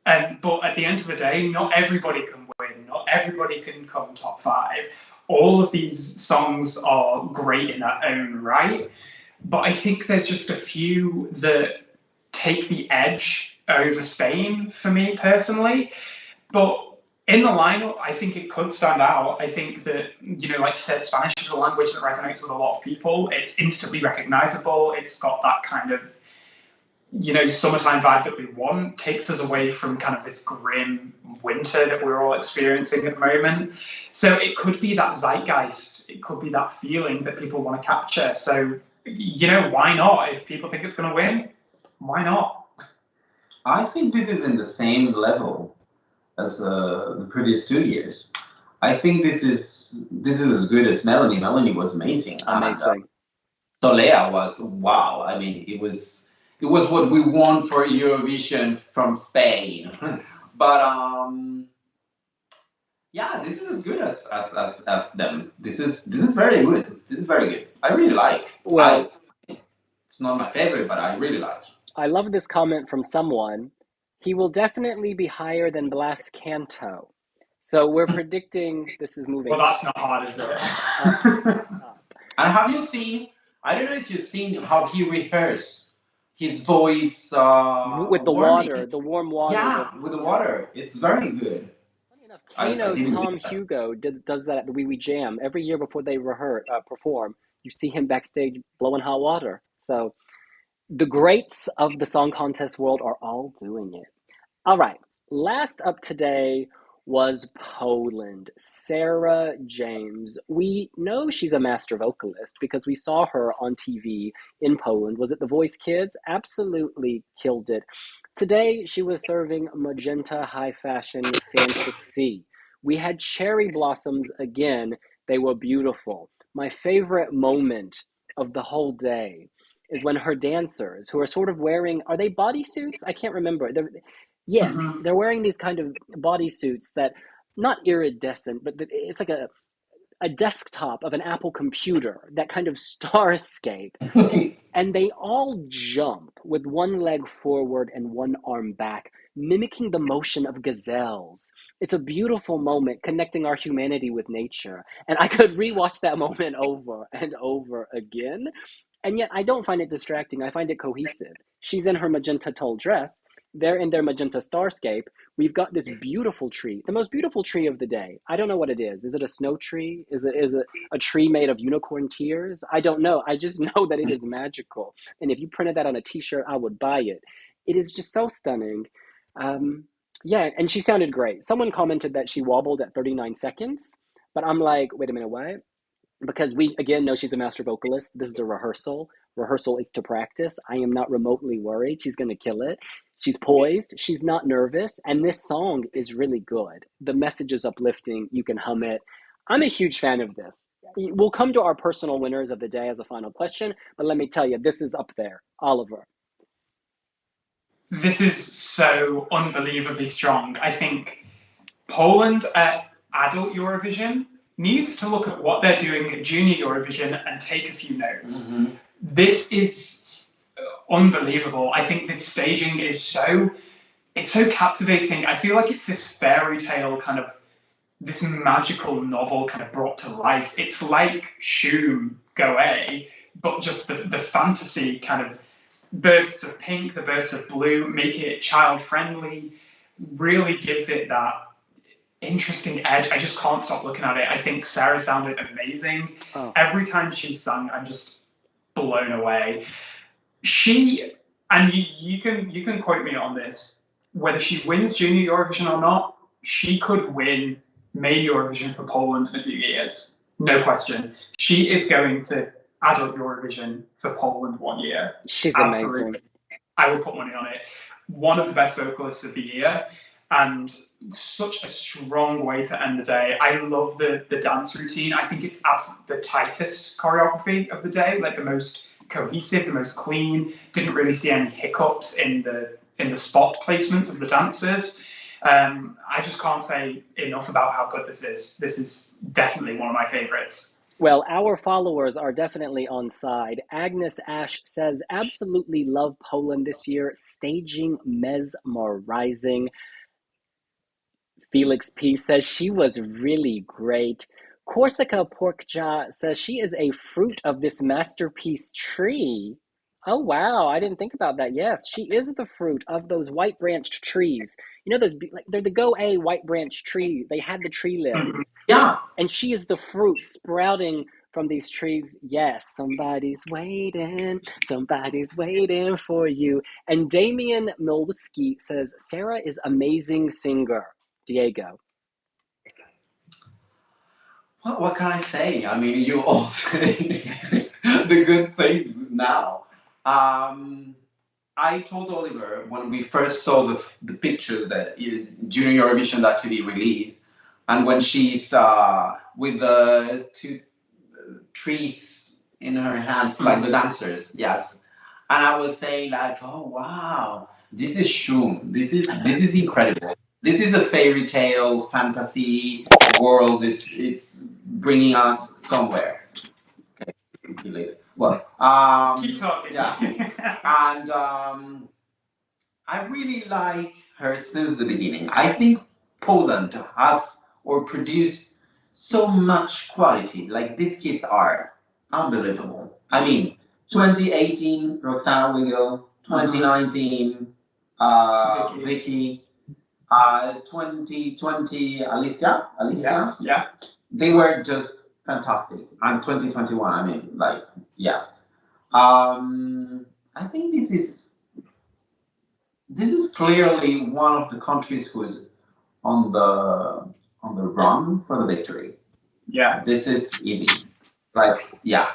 But at the end of the day, not everybody can win. Not everybody can come top 5. All of these songs are great in their own right, but I think there's just a few that take the edge over Spain for me personally. But in the lineup, I think it could stand out. I think that, you know, like you said, Spanish is a language that resonates with a lot of people. It's instantly recognizable. It's got that kind of, you know, summertime vibe that we want. Takes us away from kind of this grim winter that we're all experiencing at the moment. So it could be that zeitgeist. It could be that feeling that people want to capture. So, you know, why not? If people think it's going to win, why not? I think this is in the same level as the previous 2 years. I think this is as good as Melanie. Melanie was amazing. Amazing. And, Solea was wow. I mean, it was what we want for Eurovision from Spain. But yeah, this is as good as them. This is very good. This is very good. I really like. Well, it's not my favorite, but I really like. I love this comment from someone. He will definitely be higher than Blas Canto. So we're predicting this is moving. Well, that's not hard, is it? Up. And have you seen? I don't know if you've seen how he rehearsed his voice with the warming. water, the warm water. Yeah, with the water. It's very good. Funny enough, I Kano's didn't Tom get that. Hugo does that at the Wee Wee Jam every year before they perform. You see him backstage blowing hot water. So the greats of the song contest world are all doing it. All right, last up today was Poland. Sarah James. We know she's a master vocalist because we saw her on TV in Poland. Was it The Voice Kids? Absolutely killed it. Today, she was serving magenta high fashion fantasy. We had cherry blossoms again. They were beautiful. My favorite moment of the whole day is when her dancers, who are sort of wearing, are they bodysuits? I can't remember. Yes, Mhm. they're wearing these kind of bodysuits that, not iridescent, but it's like a desktop of an Apple computer, that kind of starscape. And they all jump with one leg forward and one arm back, mimicking the motion of gazelles. It's a beautiful moment connecting our humanity with nature. And I could rewatch that moment over and over again. And yet I don't find it distracting. I find it cohesive. She's in her magenta tulle dress. They're in their magenta starscape. We've got this beautiful tree, the most beautiful tree of the day. I don't know what it is. Is it a snow tree? Is it a tree made of unicorn tears? I don't know. I just know that it is magical. And if you printed that on a t-shirt, I would buy it. It is just so stunning. Um, yeah, and she sounded great. Someone commented that she wobbled at 39 seconds, but I'm like, wait a minute, what? Because we again know she's a master vocalist. This is a rehearsal. Rehearsal is to practice. I am not remotely worried. She's going to kill it. She's poised. She's not nervous. And this song is really good. The message is uplifting. You can hum it. I'm a huge fan of this. We'll come to our personal winners of the day as a final question, but let me tell you, this is up there. Oliver. This is so unbelievably strong. I think Poland at adult Eurovision needs to look at what they're doing at junior Eurovision and take a few notes. Mm-hmm. This is unbelievable. I think this staging is it's so captivating. I feel like it's this fairy tale kind of, this magical novel kind of brought to life. It's like Shoom Go A, but just the fantasy kind of bursts of pink, the bursts of blue, make it child friendly, really gives it that interesting edge. I just can't stop looking at it. I think Sara sounded amazing. Oh. Every time she sung, I'm just blown away. She, and you can quote me on this, whether she wins Junior Eurovision or not, she could win main Eurovision for Poland in a few years. No question. She is going to adult Eurovision for Poland one year. She's Absolutely. amazing. I will put money on it. One of the best vocalists of the year, and such a strong way to end the day. I love the dance routine. I think it's absolutely the tightest choreography of the day, like the most cohesive, the most clean. Didn't really see any hiccups in the spot placements of the dancers. I just can't say enough about how good this is. This is definitely one of my favorites. Well, our followers are definitely on side. Agnes Ash says, absolutely love Poland this year. Staging mesmerizing. Felix P says she was really great. Corsica Porkja says she is a fruit of this masterpiece tree. Oh wow, I didn't think about that. Yes, she is the fruit of those white branched trees. You know those like they're the Go A white branch tree. They had the tree limbs. Yeah. And she is the fruit sprouting from these trees. Yes, somebody's waiting for you. And Damian Milwiski says Sara is amazing singer. Diego. What can I say? I mean, you all say the good things now. I told Oliver when we first saw the pictures that Junior Eurovision that TV released, and when she's with the two trees in her hands, like the dancers, yes. And I was saying like, oh wow, this is Shum. This is incredible. This is a fairy tale fantasy world. It's bringing us somewhere. Okay, you live. Well, Keep talking. Yeah, and I really like her since the beginning. I think Poland has or produced so much quality. Like these kids are unbelievable. I mean, 2018 Roxana Wiggle, 2019 Vicky. 2020 Alicia, Yes, yeah. they were just fantastic. And 2021, I mean, like, yes. I think this is clearly one of the countries who's on the run for the victory. Yeah. This is easy. Like, yeah.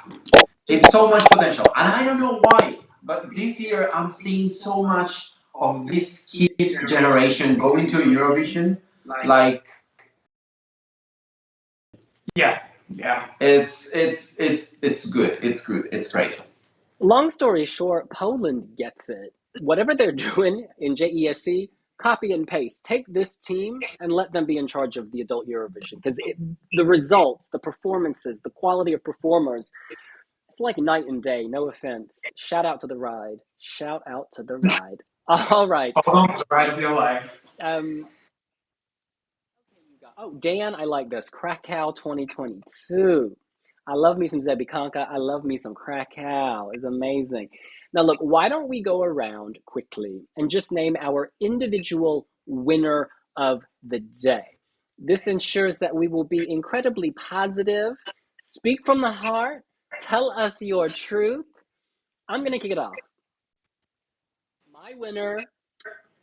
It's so much potential. And I don't know why, but this year I'm seeing so much of this kids generation going to Eurovision. Like, yeah, yeah. It's good. It's good. It's great. Long story short, Poland gets it. Whatever they're doing in JESC, copy and paste. Take this team and let them be in charge of the adult Eurovision. Because the results, the performances, the quality of performers, it's like night and day. No offense. Shout out to the ride. Shout out to the ride. All right. Hold on to the ride of your life. Oh, Dan, I like this. Krakow 2022. I love me some Zebikanka. I love me some Krakow. It's amazing. Now, look, why don't we go around quickly and just name our individual winner of the day? This ensures that we will be incredibly positive, speak from the heart, tell us your truth. I'm going to kick it off. My winner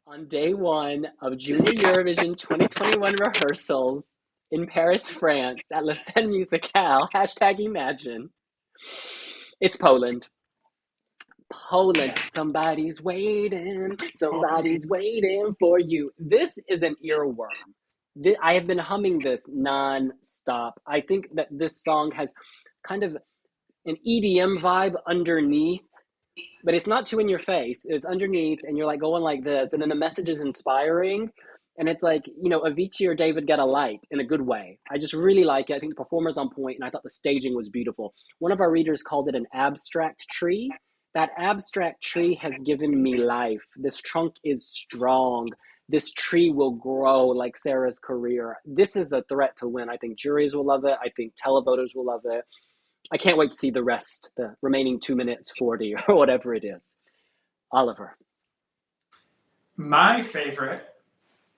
on day one of Junior Eurovision 2021 rehearsals in Paris, France, at La Scène Musicale, #Imagine. It's Poland. Poland. Somebody's waiting for you. This is an earworm. I have been humming this non-stop. I think that this song has kind of an EDM vibe underneath, but it's not too in your face. It's underneath, and you're like going like this, and then the message is inspiring, and it's like, you know, Avicii or David Guetta light in a good way. I just really like it. I think the performer's on point, and I thought the staging was beautiful. One of our readers called it an abstract tree. That abstract tree has given me life. This trunk is strong. This tree will grow like Sarah's career. This is a threat to win. I think juries will love it. I think televoters will love it. I can't wait to see the rest, the remaining 2 minutes 40 or whatever it is. Oliver. My favourite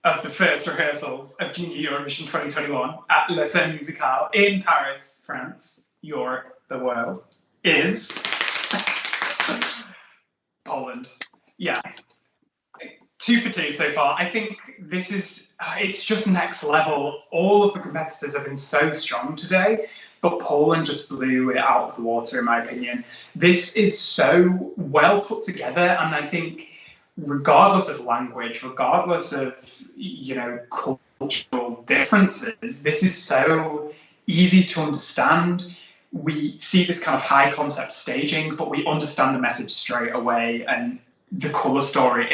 of the first rehearsals of Junior Eurovision 2021 at La Scène Musicale in Paris, France, Europe, the world, is Poland. Yeah. 2 for 2 so far. I think this is, it's just next level. All of the competitors have been so strong today, but Poland just blew it out of the water, in my opinion. This is so well put together, and I think regardless of language, regardless of, you know, cultural differences, this is so easy to understand. We see this kind of high concept staging, but we understand the message straight away, and the colour story.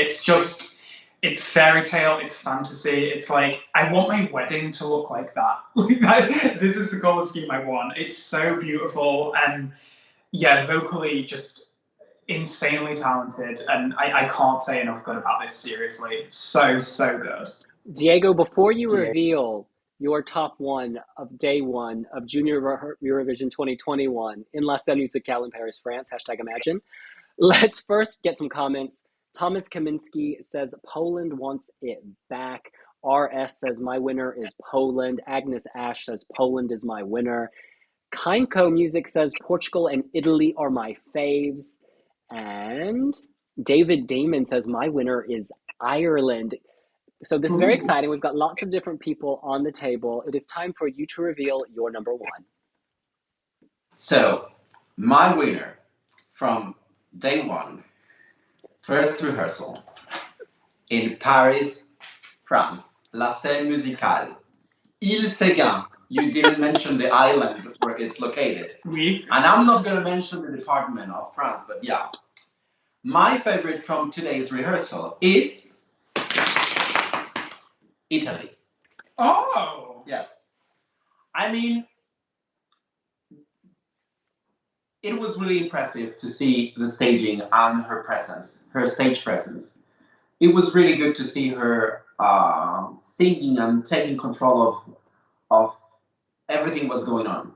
It's fairy tale, it's fantasy. It's like, I want my wedding to look like that. This is the colour scheme I want. It's so beautiful, and yeah, vocally just insanely talented, and I can't say enough good about this, seriously. So good. Diego, before you reveal your top one of day one of Junior Eurovision 2021 in La Scène Musicale in Paris, France, #Imagine, let's first get some comments. Thomas Kaminsky says Poland wants it back. RS says my winner is Poland. Agnes Ash says Poland is my winner. Kainko Music says Portugal and Italy are my faves. And David Damon says my winner is Ireland. So this is very exciting. We've got lots of different people on the table. It is time for you to reveal your number one. So, my winner from day one, first rehearsal, in Paris, France, La Scène Musicale, Ile Séguin. You didn't mention the island where it's located. Oui. And I'm not going to mention the department of France, but yeah. My favorite from today's rehearsal is Italy. Oh! Yes. I mean, it was really impressive to see the staging and her presence, her stage presence. It was really good to see her singing and taking control of everything was going on.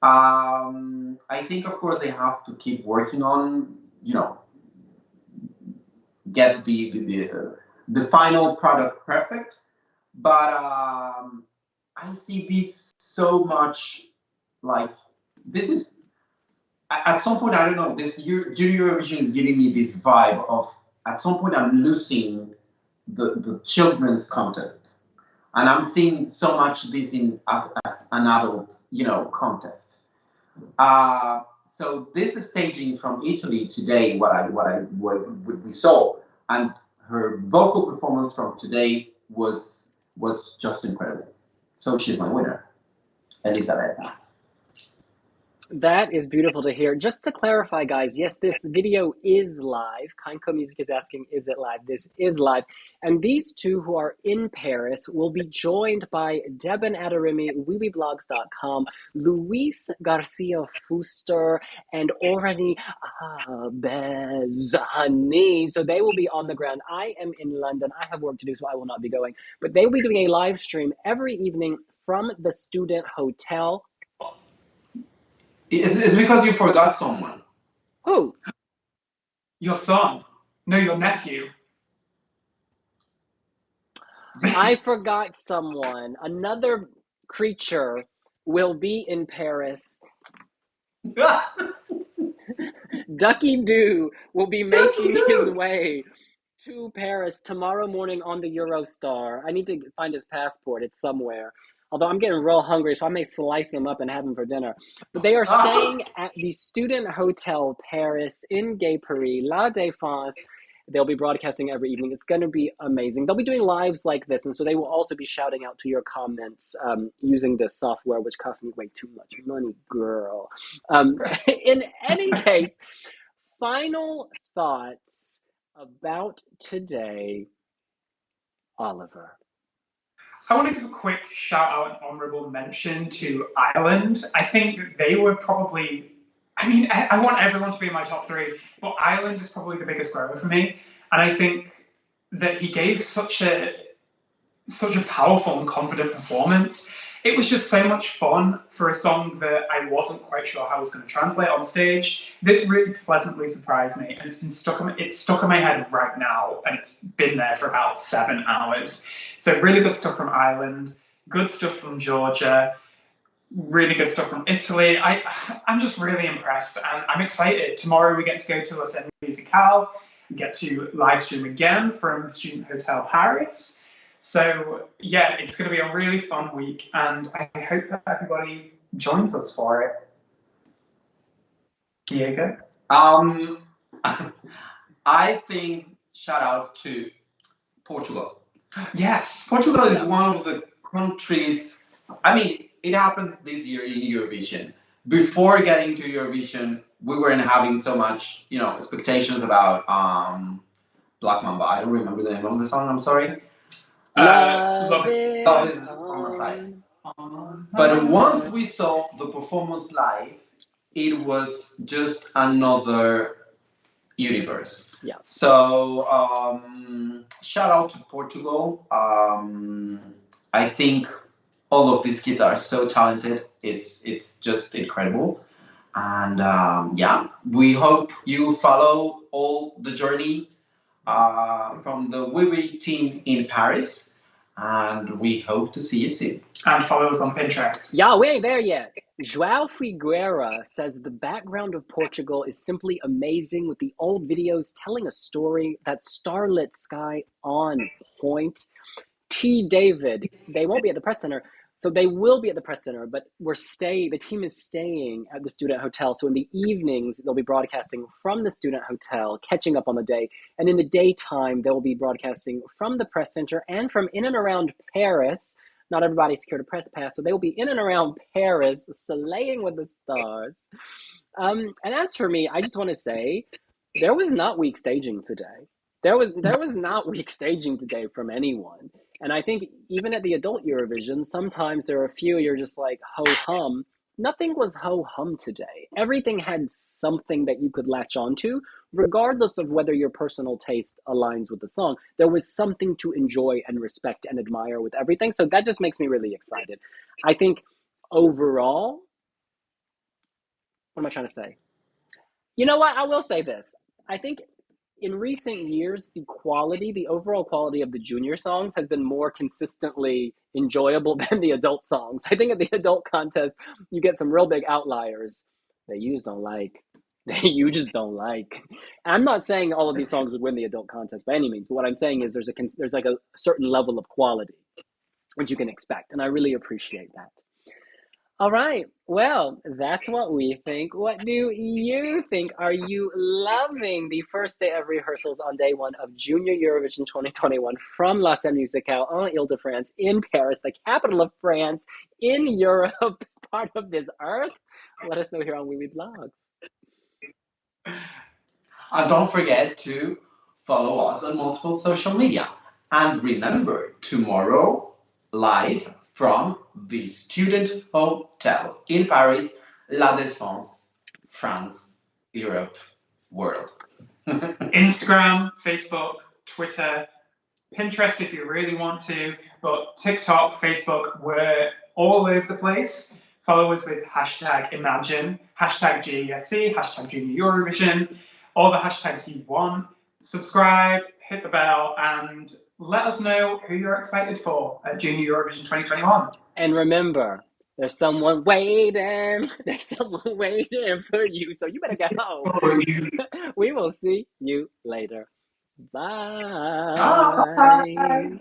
I think, of course, they have to keep working on, you know, get the the final product perfect, but I see this so much like this is at some point, I don't know, this Junior Eurovision is giving me this vibe of at some point I'm losing the children's contest. And I'm seeing so much this in as an adult, contest. So this is staging from Italy today, what we saw, and her vocal performance from today was just incredible. So she's my winner, Elisabetta. That is beautiful to hear. Just to clarify, guys, yes, this video is live. Kainko Music is asking, is it live? This is live. And these two who are in Paris will be joined by Deben Adarimi, Wiwibloggs.com, Luis Garcia Fuster, and Orani Bezani. So they will be on the ground. I am in London. I have work to do, so I will not be going. But they will be doing a live stream every evening from the student hotel. It's because you forgot someone. Who? Your son. No, your nephew. I forgot someone. Another creature will be in Paris. Ducky Doo will be making his way to Paris tomorrow morning on the Eurostar. I need to find his passport. It's somewhere. Although I'm getting real hungry, so I may slice him up and have him for dinner. But they are staying at the Student Hotel Paris in Gay Paris, La Défense. They'll be broadcasting every evening. It's going to be amazing. They'll be doing lives like this, and so they will also be shouting out to your comments using this software, which costs me way too much money, girl. In any case, final thoughts about today, Oliver. I want to give a quick shout out and honourable mention to Ireland. I think they were probably, I want everyone to be in my top three, but Ireland is probably the biggest grower for me. And I think that he gave such a powerful and confident performance. It was just so much fun for a song that I wasn't quite sure how I was going to translate on stage. This really pleasantly surprised me, and it's stuck in my head right now, and it's been there for about 7 hours. So really good stuff from Ireland, good stuff from Georgia, really good stuff from Italy. I'm just really impressed, and I'm excited. Tomorrow we get to go to La Scène Musicale, we get to live stream again from the Student Hotel Paris. So yeah, it's going to be a really fun week, and I hope that everybody joins us for it. Diego? I think shout out to Portugal. Yes, Portugal is one of the countries. It happens this year in Eurovision. Before getting to Eurovision, we weren't having so much, expectations about Black Mamba. I don't remember the name of the song. I'm sorry. Love is on my side. But once we saw the performance live, it was just another universe. Yeah. So shout out to Portugal. I think all of these kids are so talented. It's just incredible. And we hope you follow all the journey from the Wiwi team in Paris, and we hope to see you soon. And follow us on Pinterest. Yeah, we ain't there yet. João Figueira says the background of Portugal is simply amazing, with the old videos telling a story. That starlit sky on point. T. David, they won't be at the press center. So they will be at the press center, but the team is staying at the student hotel. So in the evenings, they'll be broadcasting from the student hotel, catching up on the day. And in the daytime, they'll be broadcasting from the press center and from in and around Paris. Not everybody secured a press pass, so they will be in and around Paris, slaying with the stars. And as for me, I just want to say, there was not weak staging today. There was not weak staging today from anyone. And I think even at the adult Eurovision, sometimes there are a few you're just like ho-hum. Nothing was ho-hum today. Everything had something that you could latch onto, regardless of whether your personal taste aligns with the song. There was something to enjoy and respect and admire with everything. So that just makes me really excited. I think overall, what am I trying to say? You know what? I will say this. I think in recent years, the overall quality of the junior songs has been more consistently enjoyable than the adult songs. I think at the adult contest, you get some real big outliers that you just don't like. That you just don't like. I'm not saying all of these songs would win the adult contest by any means, but what I'm saying is there's like a certain level of quality which you can expect, and I really appreciate that. All right. Well, that's what we think. What do you think? Are you loving the first day of rehearsals on day one of Junior Eurovision 2021 from La Scène Musicale en Ile-de-France in Paris, the capital of France, in Europe, part of this earth? Let us know here on Wiwibloggs. And don't forget to follow us on multiple social media. And remember, tomorrow, live from the Student Hotel in Paris, La Défense, France, Europe, world. Instagram, Facebook, Twitter, Pinterest if you really want to, but TikTok, Facebook, we're all over the place. Follow us with hashtag Imagine, hashtag JESC, hashtag Junior Eurovision, all the hashtags you want. Subscribe, hit the bell, and let us know who you're excited for at Junior Eurovision 2021. And remember, there's someone waiting. There's someone waiting for you, so you better get home. We will see you later. Bye. Bye.